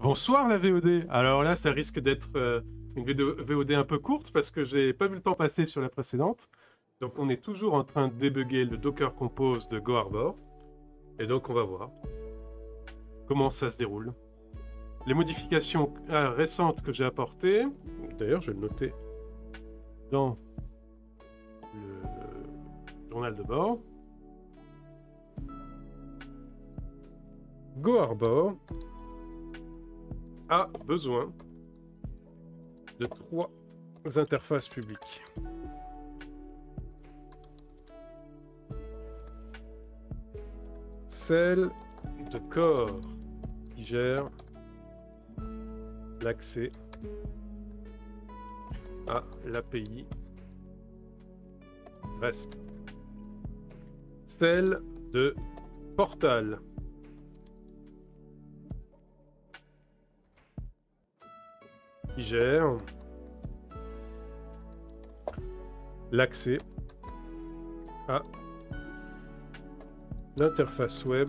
Bonsoir la VOD. Alors là, ça risque d'être une VOD un peu courte parce que j'ai pas vu le temps passer sur la précédente. Donc on est toujours en train de débugger le Docker Compose de GoHarbor. Et donc on va voir comment ça se déroule. Les modifications récentes que j'ai apportées, d'ailleurs je vais le noter dans le journal de bord. GoHarbor a besoin de 3 interfaces publiques. Celle de Core qui gère l'accès à l'API REST. Celle de Portal qui gère l'accès à l'interface web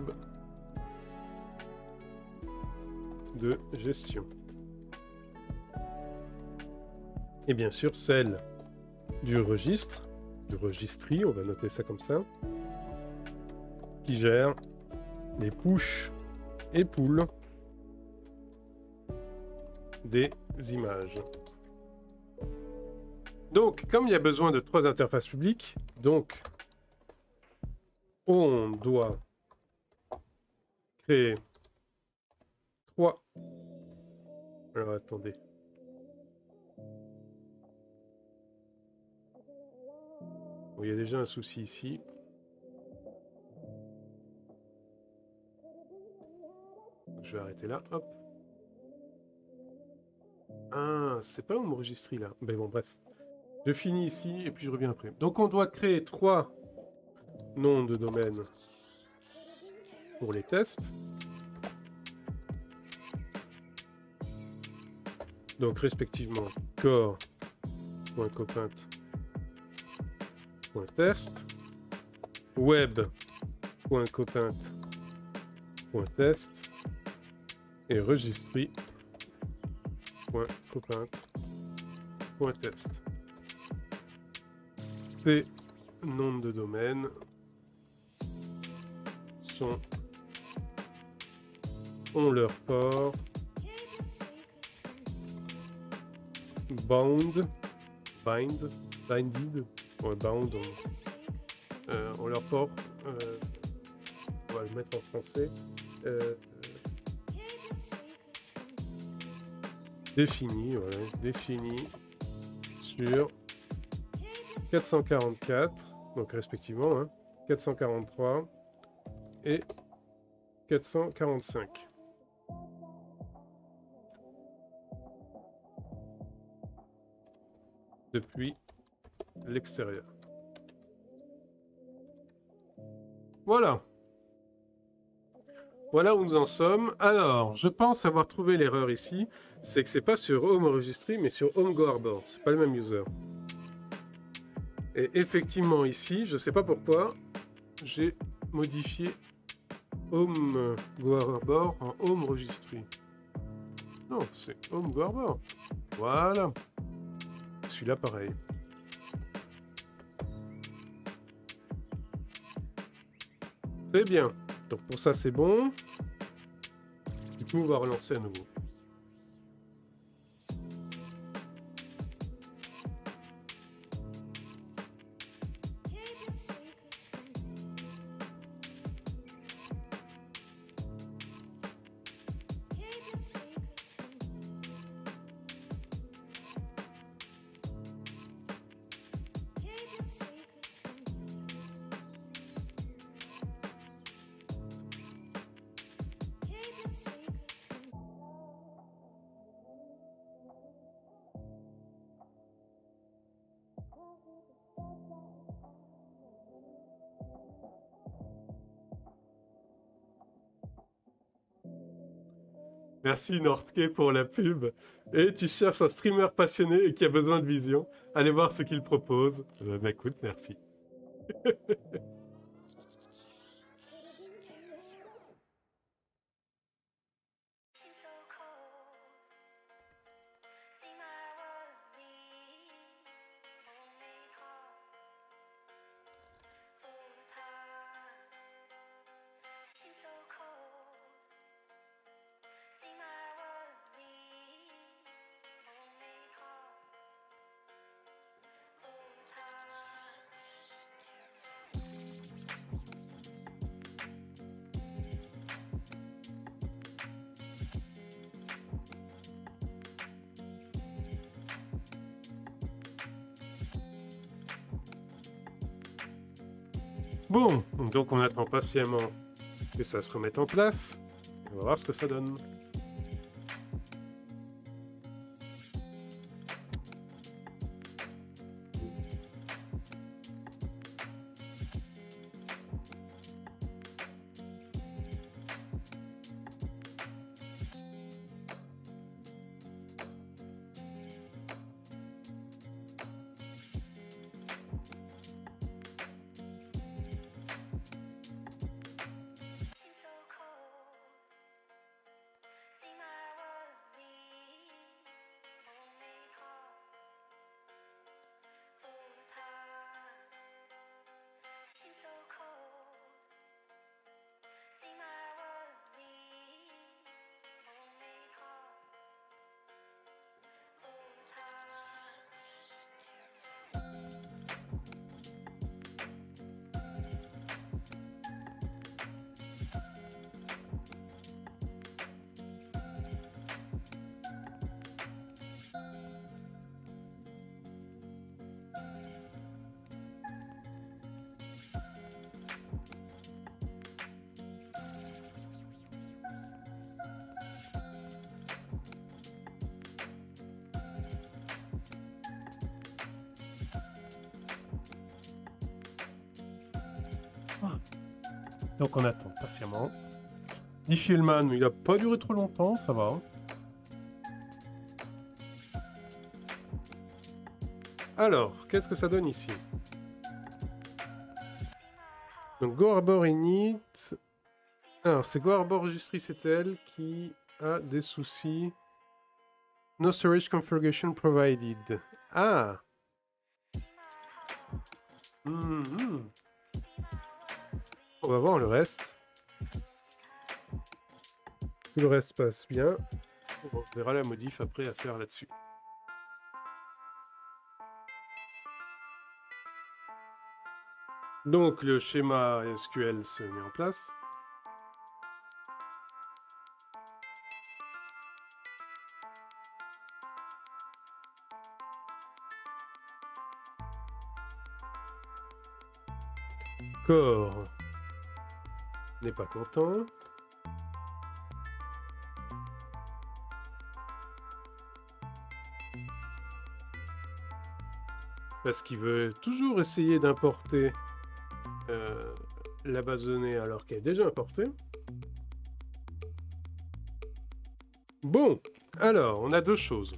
de gestion. Et bien sûr celle du registre, du registry, on va noter ça comme ça, qui gère les push et pull des images. Donc, comme il y a besoin de 3 interfaces publiques, donc on doit créer 3. Alors attendez. Bon, il y a déjà un souci ici. Je vais arrêter là, hop. Ah, c'est pas où m'enregistrer là. Mais bon, bref. Je finis ici et puis je reviens après. Donc on doit créer 3 noms de domaine pour les tests. Donc respectivement core.copint.test, web.copint.test et registry.copint.test. Ces noms de domaine ont leur port binded, ouais, bound, on leur port, on va le mettre en français, défini, ouais, défini sur 444, donc respectivement, hein, 443 et 445. Depuis l'extérieur. Voilà. Voilà où nous en sommes. Alors, je pense avoir trouvé l'erreur ici. C'est que c'est pas sur Home Registry, mais sur Home GoHarbor. C'est pas le même user. Et effectivement, ici, je sais pas pourquoi, j'ai modifié Home GoHarbor en Home Registry. Non, c'est Home GoHarbor. Voilà. Celui-là, pareil. Très bien. Donc pour ça, c'est bon. Du coup, on va relancer à nouveau. Merci Nordke pour la pub. Et tu cherches un streamer passionné et qui a besoin de vision. Allez voir ce qu'il propose. Bah écoute, merci. Bon, donc on attend patiemment que ça se remette en place. On va voir ce que ça donne. Donc on attend patiemment. Niflheim, il a pas duré trop longtemps, ça va. Alors, qu'est-ce que ça donne ici? Donc Go Harbor Init. Alors, c'est Go Harbor Registry CTL qui a des soucis. No storage configuration provided. Ah! On va voir le reste. Tout le reste passe bien. On verra la modif après à faire là-dessus. Donc le schéma SQL se met en place. Core n'est pas content. Parce qu'il veut toujours essayer d'importer la base de données alors qu'elle est déjà importée. Bon, alors, on a deux choses.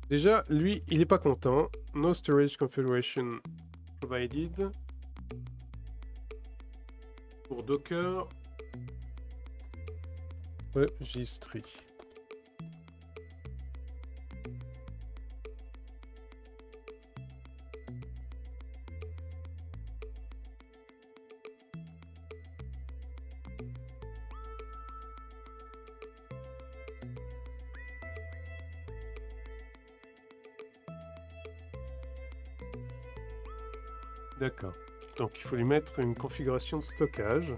Déjà, lui, il n'est pas content. No storage configuration provided. Pour Docker. Registry. D'accord. Donc il faut lui mettre une configuration de stockage.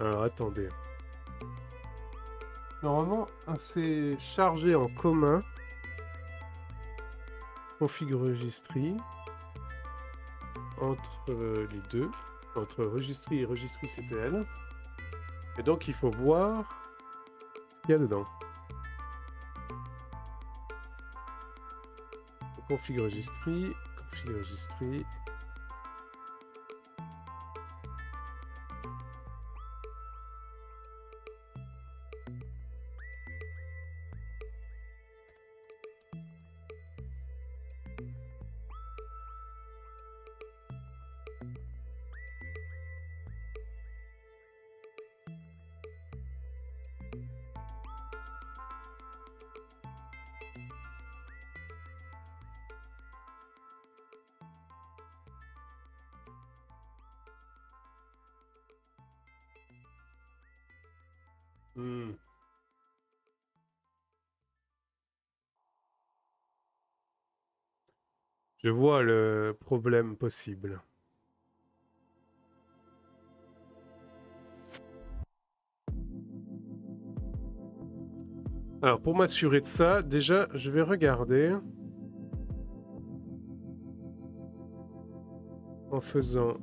Alors attendez. Normalement, c'est chargé en commun. Config registry. Entre les deux. Entre registry et registry CTL. Et donc il faut voir ce qu'il y a dedans. Config registry. Config registry. Je vois le problème possible. Alors, pour m'assurer de ça, déjà, je vais regarder en faisant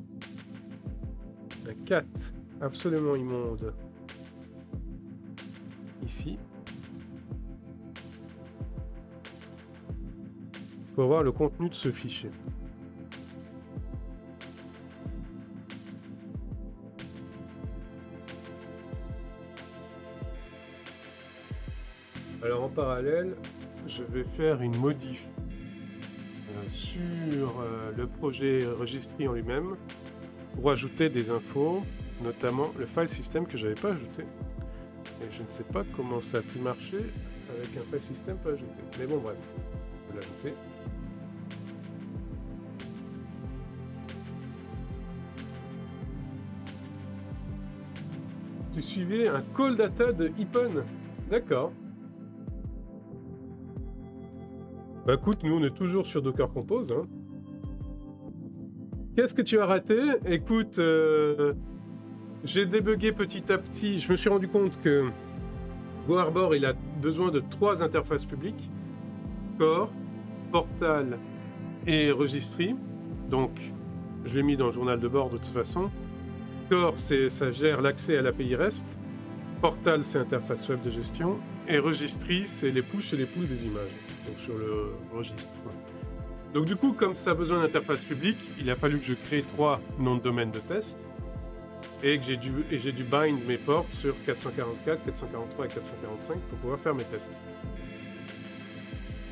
un cat absolument immonde ici pour voir le contenu de ce fichier. Alors en parallèle, je vais faire une modif sur le projet Registry en lui-même pour ajouter des infos, notamment le file system que je n'avais pas ajouté. Et je ne sais pas comment ça a pu marcher avec un file system pas ajouté. Mais bon, bref, je vais l'ajouter. Tu suivais un call data de Ipon. D'accord. Bah écoute, nous on est toujours sur Docker Compose. Hein. Qu'est-ce que tu as raté? Écoute, j'ai débugué petit à petit. Je me suis rendu compte que GoHarbor il a besoin de 3 interfaces publiques. Core, Portal et Registry. Donc, je l'ai mis dans le journal de bord de toute façon. Core, ça gère l'accès à l'API REST. Portal, c'est interface web de gestion. Et Registry, c'est les push et les pulls des images. Donc sur le registre. Donc du coup, comme ça a besoin d'interface publique, il a fallu que je crée 3 noms de domaine de test. Et que j'ai dû bind mes ports sur 444, 443 et 445 pour pouvoir faire mes tests.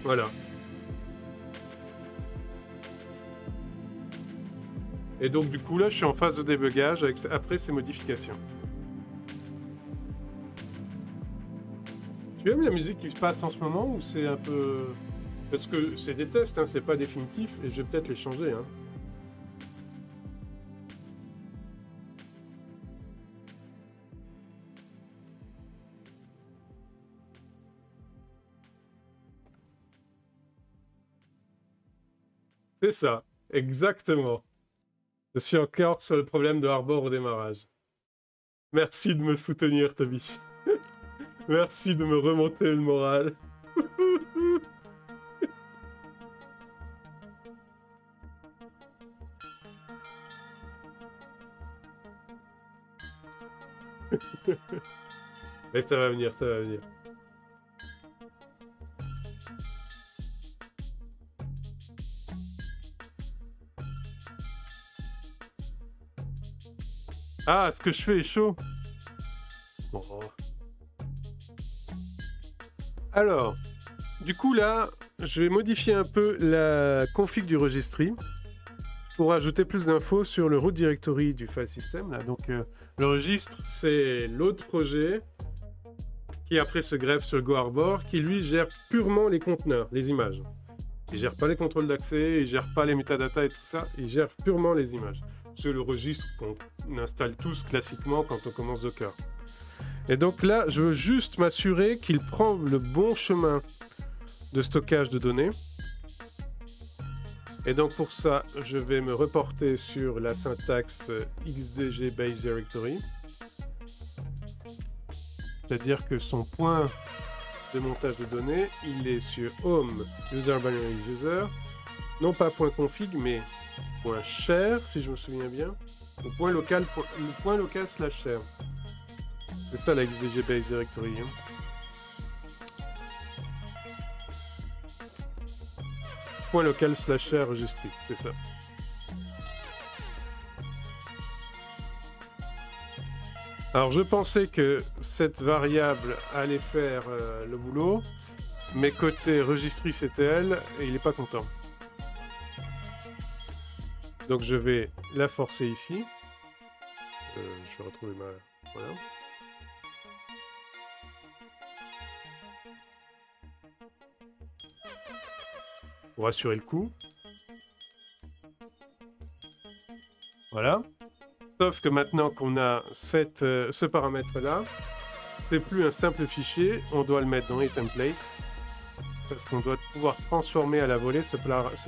Voilà. Et donc du coup là, je suis en phase de débugage après ces modifications. Tu aimes la musique qui se passe en ce moment ou c'est un peu... Parce que c'est des tests, hein, c'est pas définitif et je vais peut-être les changer. Hein. C'est ça, exactement. Je suis encore sur le problème de Harbor au démarrage. Merci de me soutenir, Toby. Merci de me remonter le moral. Mais ça va venir, ça va venir. Ah, ce que je fais est chaud. Bon. Alors, du coup là, je vais modifier un peu la config du registry pour ajouter plus d'infos sur le root directory du file system. Là. Donc le registre, c'est l'autre projet qui après se greffe sur GoHarbor, qui lui gère purement les conteneurs, les images. Il gère pas les contrôles d'accès, il gère pas les metadata et tout ça, il gère purement les images. C'est le registre qu'on installe tous classiquement quand on commence Docker. Et donc là, je veux juste m'assurer qu'il prend le bon chemin de stockage de données. Et donc pour ça, je vais me reporter sur la syntaxe XDG Base Directory. C'est-à-dire que son point de montage de données, il est sur Home User Binary User. Non pas .config, mais .share, si je me souviens bien. Ou point local slash share. C'est ça la XDG Base Directory. Hein. Point local slash share registry, c'est ça. Alors je pensais que cette variable allait faire le boulot, mais côté registry CTL, il n'est pas content. Donc je vais la forcer ici. Je vais retrouver ma... Voilà. Pour assurer le coup. Voilà. Sauf que maintenant qu'on a ce paramètre-là, c'est plus un simple fichier, on doit le mettre dans les templates, parce qu'on doit pouvoir transformer à la volée ce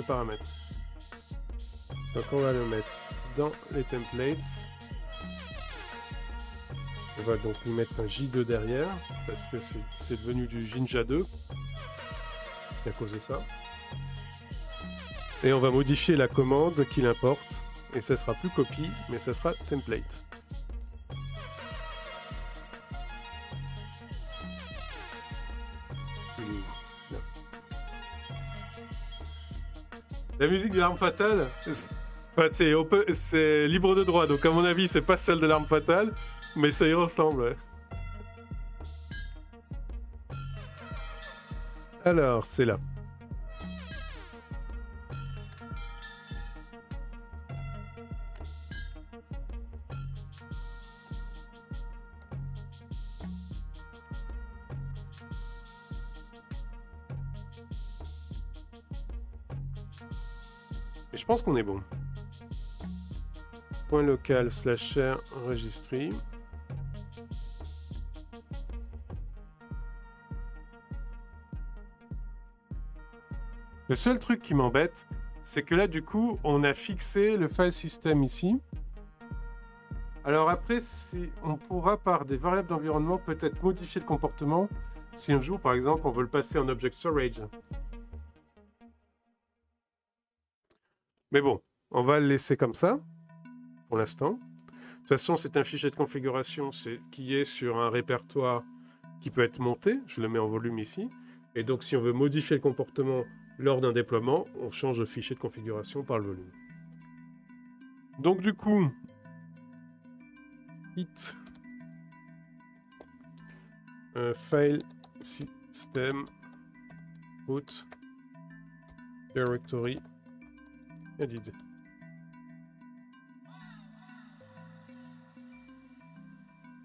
paramètre. Donc on va le mettre dans les templates. On va donc lui mettre un J2 derrière, parce que c'est devenu du Jinja 2. À cause de ça. Et on va modifier la commande qu'il importe. Et ça sera plus copy, mais ça sera template. La musique de l'arme fatale, enfin, c'est libre de droit, donc à mon avis, c'est pas celle de l'arme fatale, mais ça y ressemble. Ouais. Alors, c'est là. Et je pense qu'on est bon. Point local /share registry. Le seul truc qui m'embête, c'est que là, du coup, on a fixé le file system ici. Alors après, on pourra, par des variables d'environnement, peut-être modifier le comportement. Si un jour, par exemple, on veut le passer en object storage. Mais bon, on va le laisser comme ça, pour l'instant. De toute façon, c'est un fichier de configuration qui est sur un répertoire qui peut être monté. Je le mets en volume ici. Et donc, si on veut modifier le comportement lors d'un déploiement, on change le fichier de configuration par le volume. Donc, du coup, hit file system root directory edit.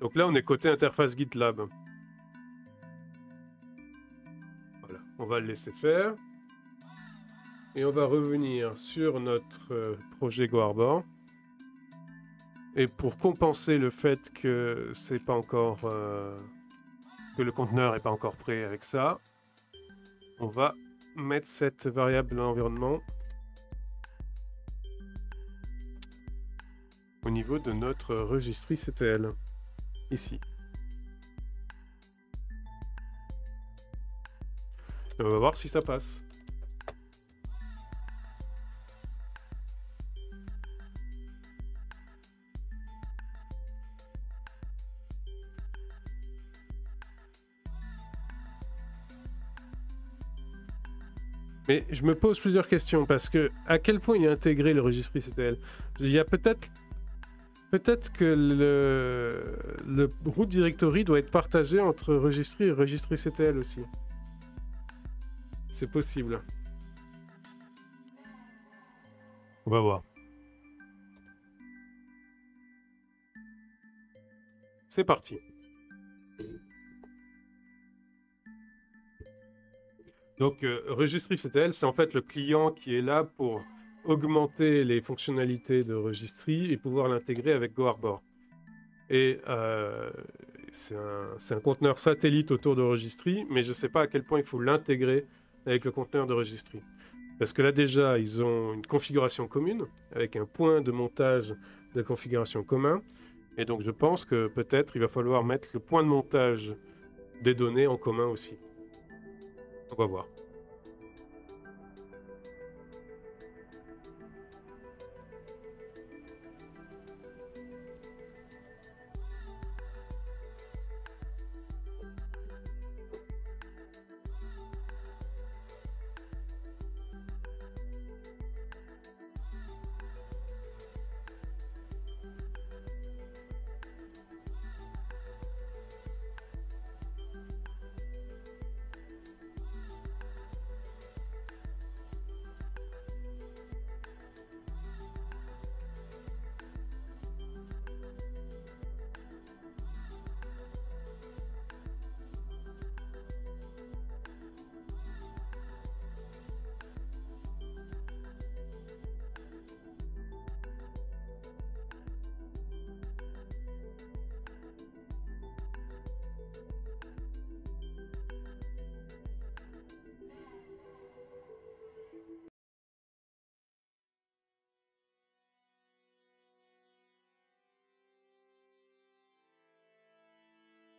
Donc là, on est côté interface GitLab. Voilà, on va le laisser faire. Et on va revenir sur notre projet GoHarbor. Et pour compenser le fait que c'est pas encore que le conteneur n'est pas encore prêt avec ça, on va mettre cette variable de l'environnement au niveau de notre registry CTL, ici. Et on va voir si ça passe. Mais je me pose plusieurs questions, parce que à quel point il est intégré le registry CTL? Il y a peut-être que le root directory doit être partagé entre registry et registry CTL aussi. C'est possible. On va voir. C'est parti. Donc, Registry CTL, c'est en fait le client qui est là pour augmenter les fonctionnalités de Registry et pouvoir l'intégrer avec GoHarbor. Et c'est un conteneur satellite autour de Registry, mais je ne sais pas à quel point il faut l'intégrer avec le conteneur de Registry. Parce que là, déjà, ils ont une configuration commune, avec un point de montage de configuration commun. Et donc, je pense que peut-être il va falloir mettre le point de montage des données en commun aussi. On va voir.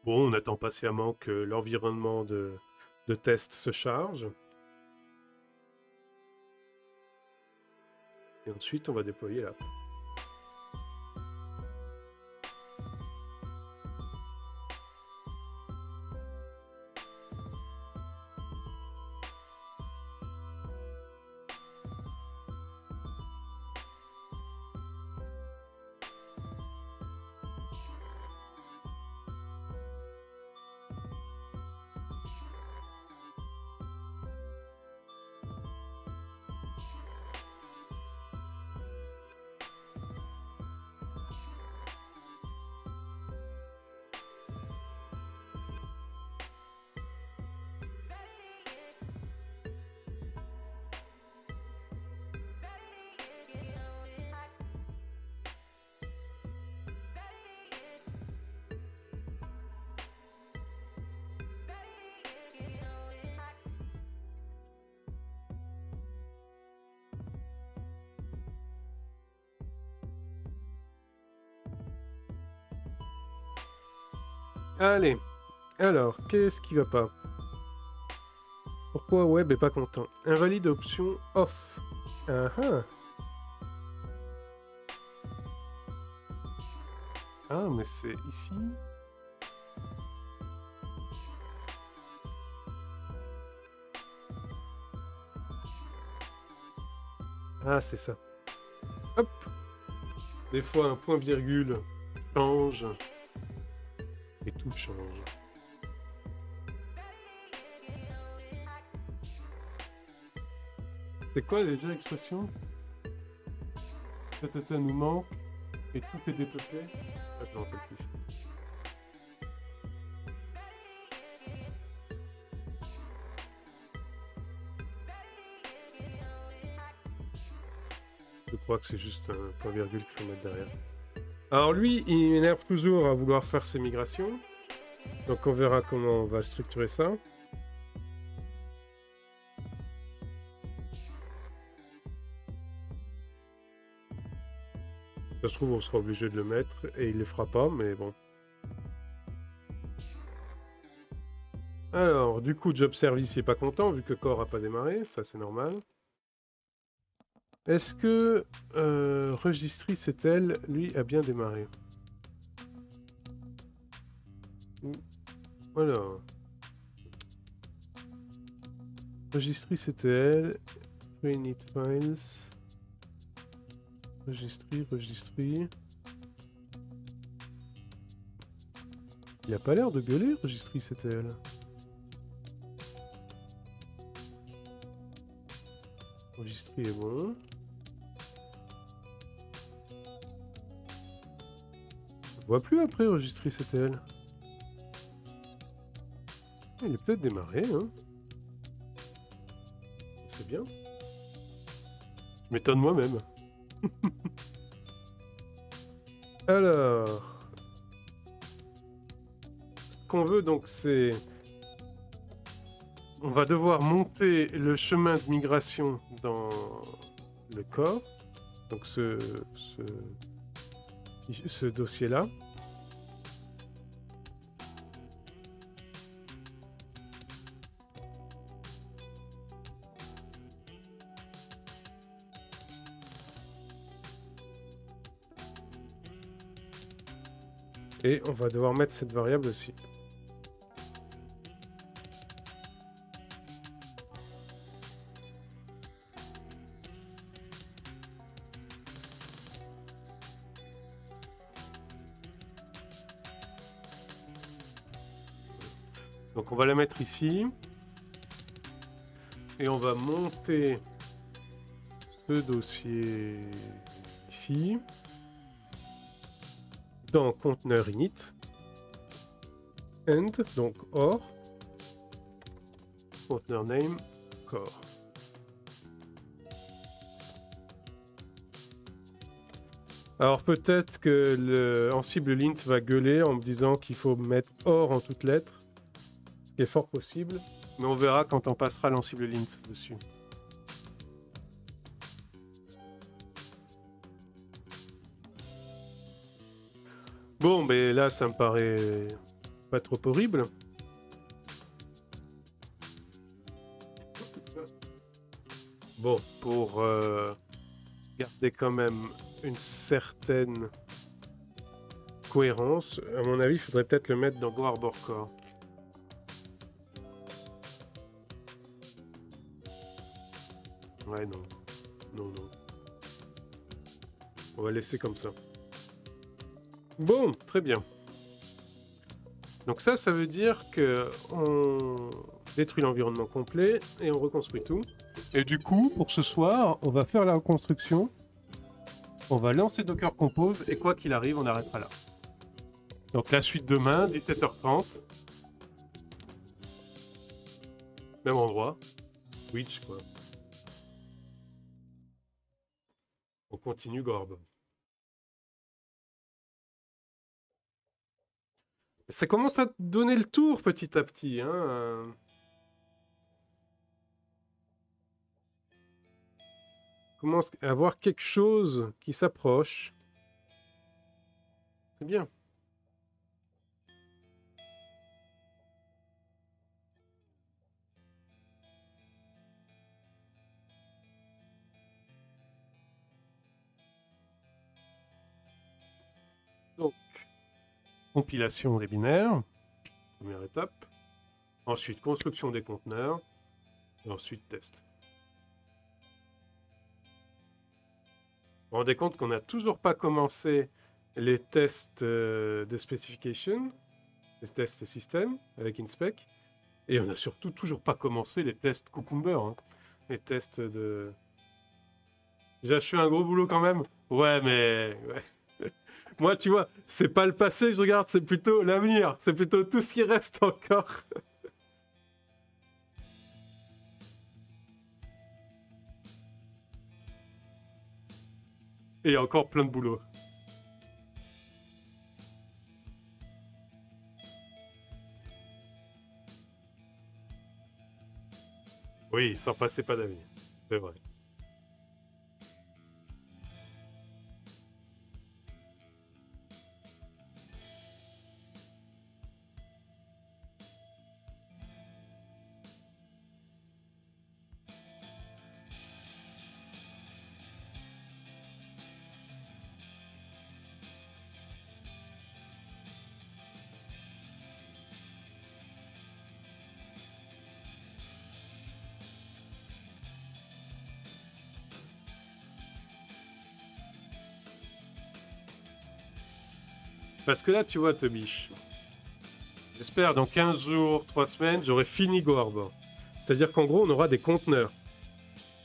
Bon, on attend patiemment que l'environnement de test se charge. Et ensuite, on va déployer l'app. Allez, alors, qu'est-ce qui va pas? Pourquoi web est pas content? Invalide option off. Ah ah. Ah, mais c'est ici. Ah, c'est ça. Hop. Des fois, un point-virgule change. Et tout change. C'est quoi déjà l'expression? Ça nous manque et tout est dépeuplé. Ah, je m'en rappelle plus. Je crois que c'est juste un point-virgule qu'il faut mettre derrière. Alors lui, il m'énerve toujours à vouloir faire ses migrations. Donc on verra comment on va structurer ça. Ça se trouve, on sera obligé de le mettre et il le fera pas, mais bon. Alors, du coup, Job Service n'est pas content vu que Core n'a pas démarré, ça c'est normal. Est-ce que Registry, c'est elle, lui, a bien démarré? Voilà. Registry, c'était elle. Init Files. Registry. Il a pas l'air de gueuler, Registry, c'était elle. Registry est bon. Je vois plus après, Registry, c'était elle. Il est peut-être démarré, hein. C'est bien. Je m'étonne moi-même. Alors... Ce qu'on veut, donc, c'est... On va devoir monter le chemin de migration dans le corps. Donc ce dossier-là. Et on va devoir mettre cette variable aussi. Donc on va la mettre ici. Et on va monter ce dossier ici. Dans conteneur init. And, donc or. Conteneur name, core. Alors peut-être que le Ansible lint va gueuler en me disant qu'il faut mettre or en toutes lettres. Ce qui est fort possible. Mais on verra quand on passera l'Ansible lint dessus. Bon, mais là, ça me paraît pas trop horrible. Bon, pour garder quand même une certaine cohérence, à mon avis, il faudrait peut-être le mettre dans Go Arbor Core. Ouais, non. Non. On va laisser comme ça. Bon, très bien. Donc ça veut dire que on détruit l'environnement complet et on reconstruit tout. Et du coup, pour ce soir, on va faire la reconstruction. On va lancer Docker Compose et quoi qu'il arrive, on arrêtera là. Donc la suite demain, 17h30. Même endroit. Twitch, quoi. On continue Gorb. Ça commence à donner le tour petit à petit, hein. Commence à avoir quelque chose qui s'approche. C'est bien. Donc, compilation des binaires, première étape. Ensuite, construction des conteneurs. Et ensuite, test. Vous vous rendez compte qu'on n'a toujours pas commencé les tests de specification, les tests système avec InSpec. Et on n'a surtout toujours pas commencé les tests Cucumber, hein. Les tests de... Déjà, je fais un gros boulot quand même. Ouais, mais... Ouais. Moi, tu vois, c'est pas le passé que je regarde, c'est plutôt l'avenir. C'est plutôt tout ce qui reste encore. Et encore plein de boulot. Oui, sans passer pas d'avenir. C'est vrai. Parce que là, tu vois, Tobiche, j'espère dans 15 jours, 3 semaines, j'aurai fini Go Arbor. C'est-à-dire qu'en gros, on aura des conteneurs.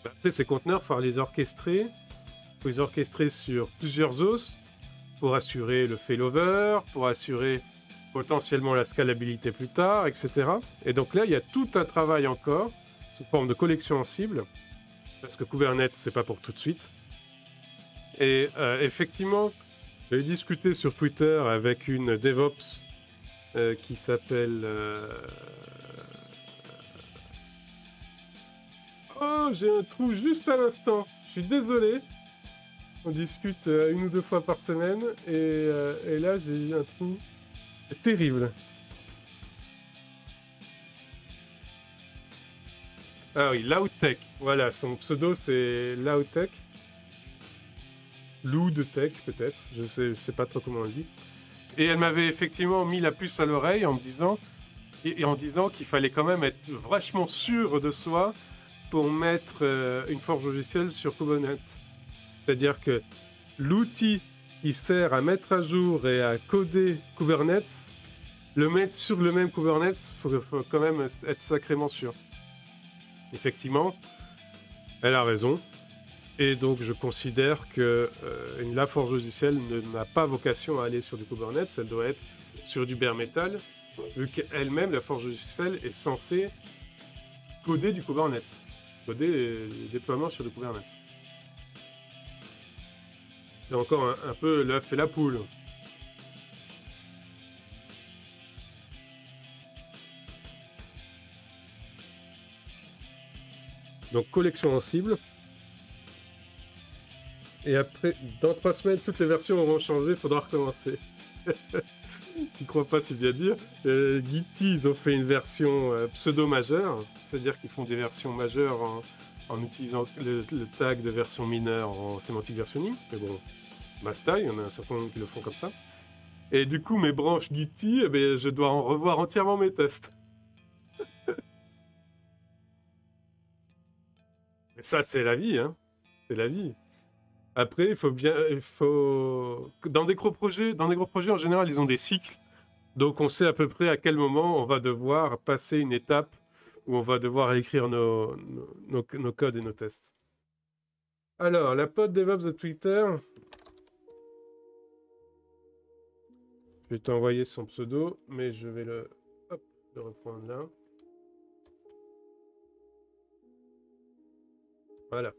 Après, ces conteneurs, il faut les orchestrer. Il faut les orchestrer sur plusieurs hosts pour assurer le failover, pour assurer potentiellement la scalabilité plus tard, etc. Et donc là, il y a tout un travail encore sous forme de collection en cible, parce que Kubernetes, c'est pas pour tout de suite. Et effectivement, j'avais discuté sur Twitter avec une DevOps qui s'appelle... Oh, j'ai un trou juste à l'instant. Je suis désolé. On discute 1 ou 2 fois par semaine et là, j'ai eu un trou. C'est terrible. Ah oui, Loudtech. Voilà, son pseudo, c'est Loudtech. Loudtech, peut-être. Je sais pas trop comment on le dit. Et elle m'avait effectivement mis la puce à l'oreille en me disant... Et en disant qu'il fallait quand même être vachement sûr de soi pour mettre une forge logicielle sur Kubernetes. C'est-à-dire que l'outil qui sert à mettre à jour et à coder Kubernetes, le mettre sur le même Kubernetes, il faut quand même être sacrément sûr. Effectivement, elle a raison. Et donc, je considère que la forge logicielle n'a pas vocation à aller sur du Kubernetes, elle doit être sur du bare metal, vu qu'elle-même, la forge logicielle, est censée coder du Kubernetes, coder les déploiements sur du Kubernetes. C'est encore un peu l'œuf et la poule. Donc, collection en cible. Et après, dans 3 semaines, toutes les versions auront changé, il faudra recommencer. tu crois pas si bien dire. Gitty, ils ont fait une version pseudo-majeure, c'est-à-dire qu'ils font des versions majeures en utilisant le tag de version mineure en semantic versioning. Mais bon, basta, il y en a un certain nombre qui le font comme ça. Et du coup, mes branches Gitty, eh ben, je dois en revoir entièrement mes tests. Et ça, c'est la vie, hein. C'est la vie. Après, dans des gros projets, en général, ils ont des cycles. Donc, on sait à peu près à quel moment on va devoir passer une étape où on va devoir écrire nos codes et nos tests. Alors, la pod DevOps de Twitter. Je vais t'envoyer son pseudo, mais je vais le reprendre là. Voilà.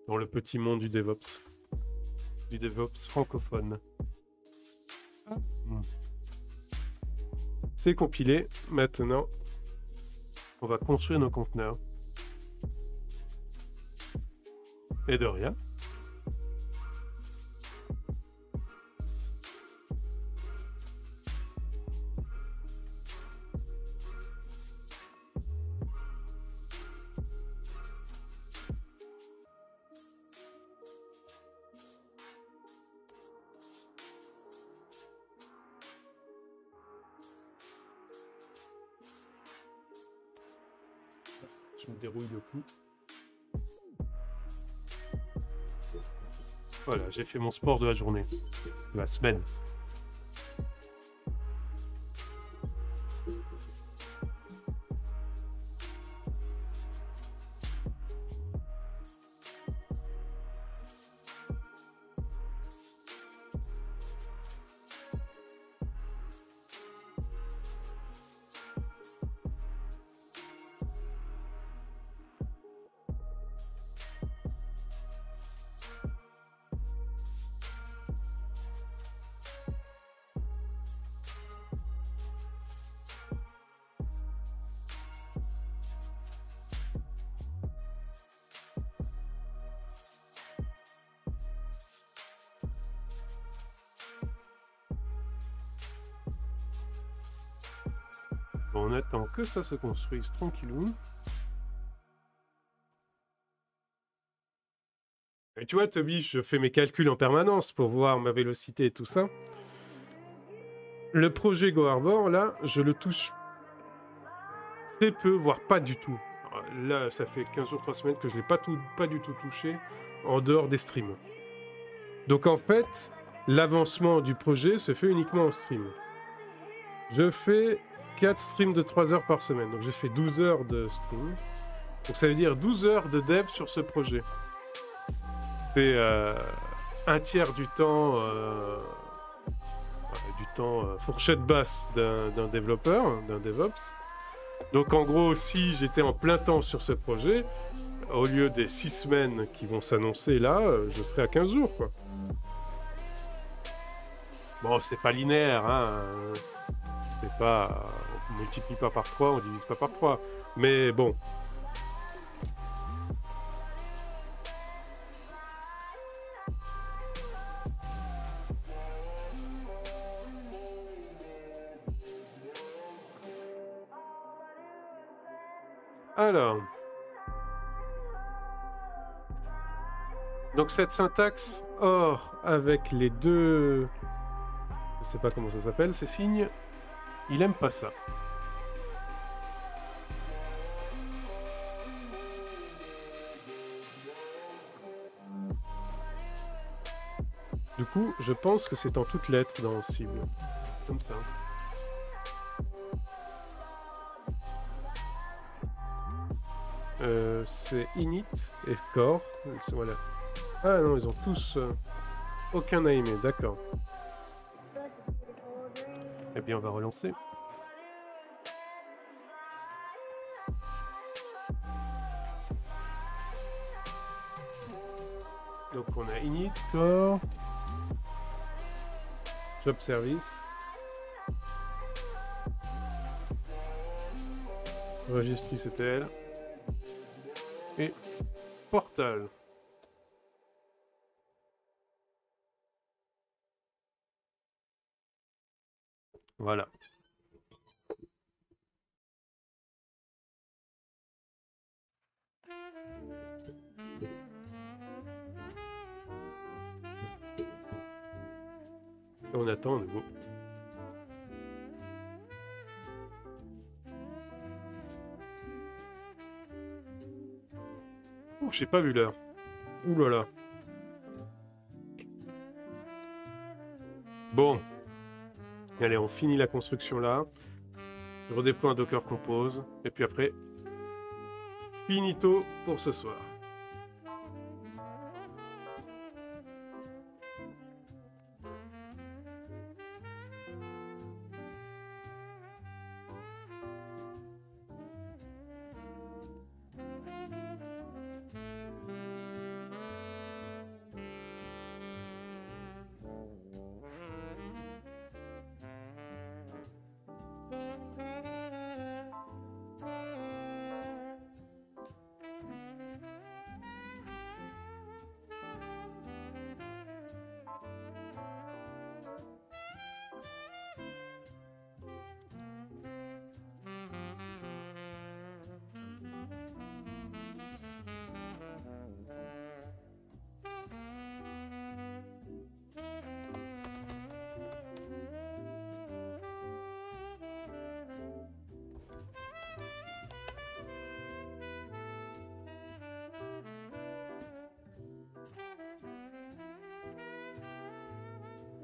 Dans le petit monde du DevOps. Du DevOps francophone. C'est compilé. Maintenant, on va construire nos conteneurs. Et de rien. Je me dérouille le cou. Voilà, j'ai fait mon sport de la journée. De la semaine. On attend que ça se construise tranquillou. Et tu vois, Toby, je fais mes calculs en permanence pour voir ma vélocité et tout ça. Le projet Go Harbor, là, je le touche très peu, voire pas du tout. Là, ça fait 15 jours, 3 semaines que je ne l'ai pas du tout touché en dehors des streams. Donc en fait, l'avancement du projet se fait uniquement en stream. Je fais 4 streams de 3 heures par semaine. Donc j'ai fait 12 heures de stream. Donc ça veut dire 12 heures de dev sur ce projet. C'est un tiers du temps, fourchette basse d'un développeur, d'un DevOps. Donc en gros, si j'étais en plein temps sur ce projet, au lieu des 6 semaines qui vont s'annoncer là, je serais à 15 jours, quoi. Bon, c'est pas linéaire, hein. C'est pas... On multiplie pas par 3, on divise pas par 3. Mais bon. Alors. Donc cette syntaxe OR avec les deux... Je sais pas comment ça s'appelle, ces signes. Il aime pas ça. Du coup, je pense que c'est en toutes lettres dans cible. Comme ça. C'est init et core. Voilà. Ah non, ils ont tous... aucun à aimer, d'accord. Eh bien, on va relancer. Donc, on a init, core, job service, registry CTL, et portal. Voilà. On attend à nouveau. Ouh, j'ai pas vu l'heure. Ouh là là. Bon. Allez, on finit la construction là. Je redéploie un Docker Compose. Et puis après, finito pour ce soir.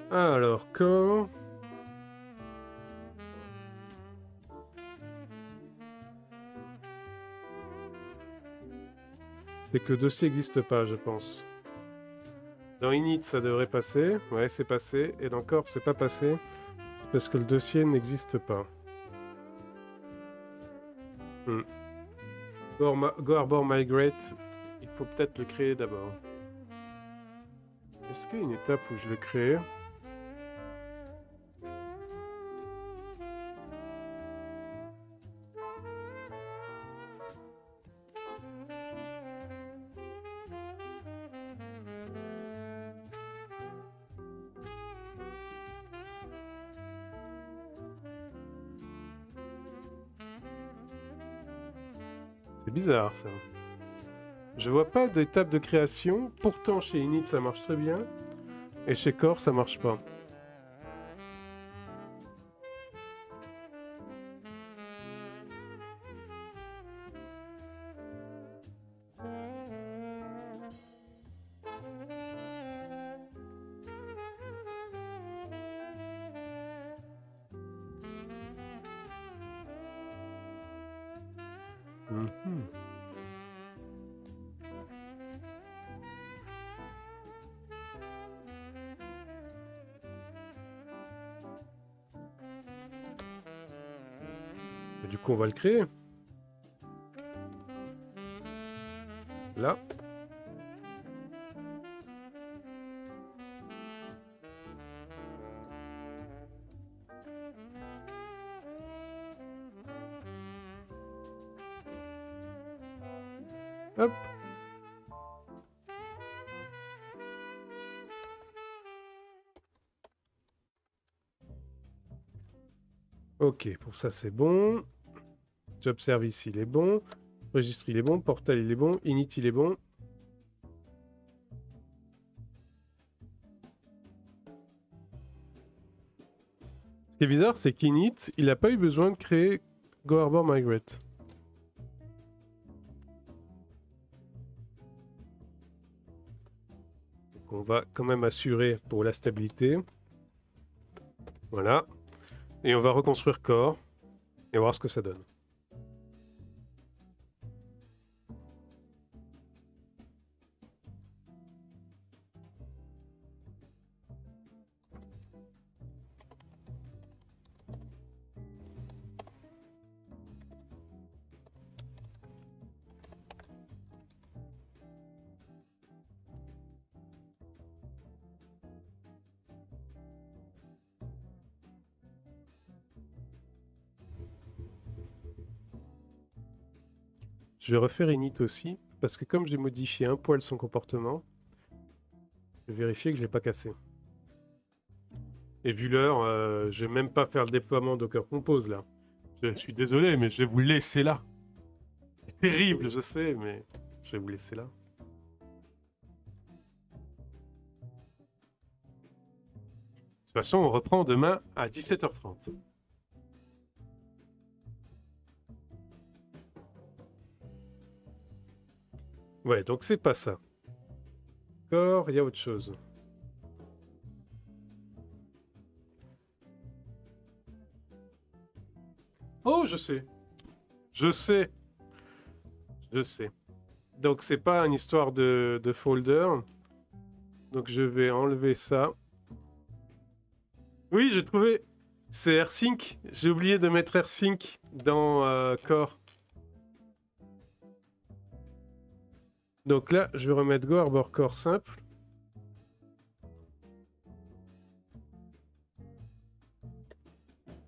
Alors, quand... C'est que le dossier n'existe pas, je pense. Dans init, ça devrait passer. Ouais, c'est passé. Et dans core, c'est pas passé. Parce que le dossier n'existe pas. Goarbor Migrate, il faut peut-être le créer d'abord. Est-ce qu'il y a une étape où je le crée? C'est bizarre ça. Je vois pas d'étape de création, pourtant chez init ça marche très bien, et chez core ça marche pas. Et du coup on va le créer. Là. Hop. Ok, pour ça c'est bon. Job service il est bon. Registre il est bon. Portal il est bon. Init il est bon. Ce qui est bizarre, c'est qu'init, il n'a pas eu besoin de créer Goarbor Migrate. Donc on va quand même assurer pour la stabilité. Voilà. Et on va reconstruire Core et voir ce que ça donne. Je vais refaire init aussi, parce que comme j'ai modifié un poil son comportement, je vais vérifier que je l'ai pas cassé. Et vu l'heure, je vais même pas faire le déploiement Docker Compose là. Je suis désolé, mais je vais vous laisser là. C'est terrible, je sais, mais je vais vous laisser là. De toute façon, on reprend demain à 17h30. Ouais, donc c'est pas ça. D'accord, il y a autre chose. Oh, je sais. Je sais. Je sais. Donc c'est pas une histoire de folder. Donc je vais enlever ça. Oui, j'ai trouvé. C'est AirSync. J'ai oublié de mettre AirSync dans Core. Donc là, je vais remettre Go Arbor Core simple.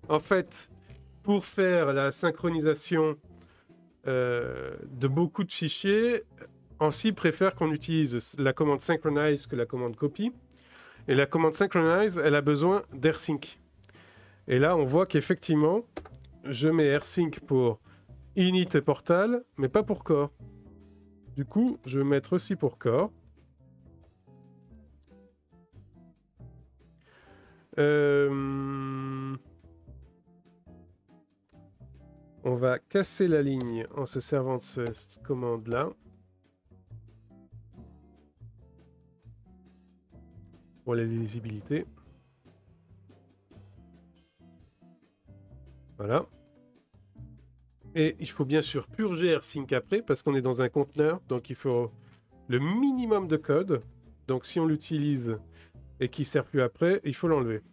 En fait, pour faire la synchronisation de beaucoup de fichiers, ANSI préfère qu'on utilise la commande synchronize que la commande copy. Et la commande synchronize, elle a besoin d'AirSync. Et là, on voit qu'effectivement, je mets AirSync pour init et portal, mais pas pour core. Du coup, je vais mettre aussi pour core. On va casser la ligne en se servant de cette commande-là. Pour la lisibilité. Voilà. Et il faut bien sûr purger AirSync après, parce qu'on est dans un conteneur, donc il faut le minimum de code. Donc si on l'utilise et qu'il ne sert plus après, il faut l'enlever.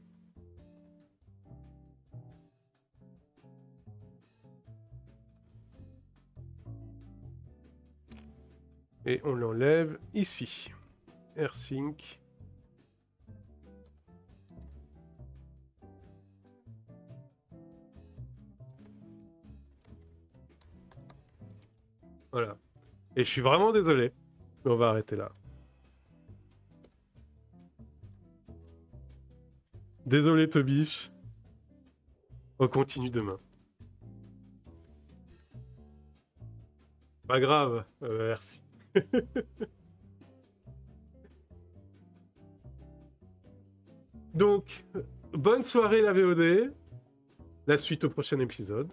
Et on l'enlève ici. AirSync. Voilà. Et je suis vraiment désolé, mais on va arrêter là. Désolé Tobiche. On continue demain. Pas grave, merci. Donc, bonne soirée la VOD. La suite au prochain épisode.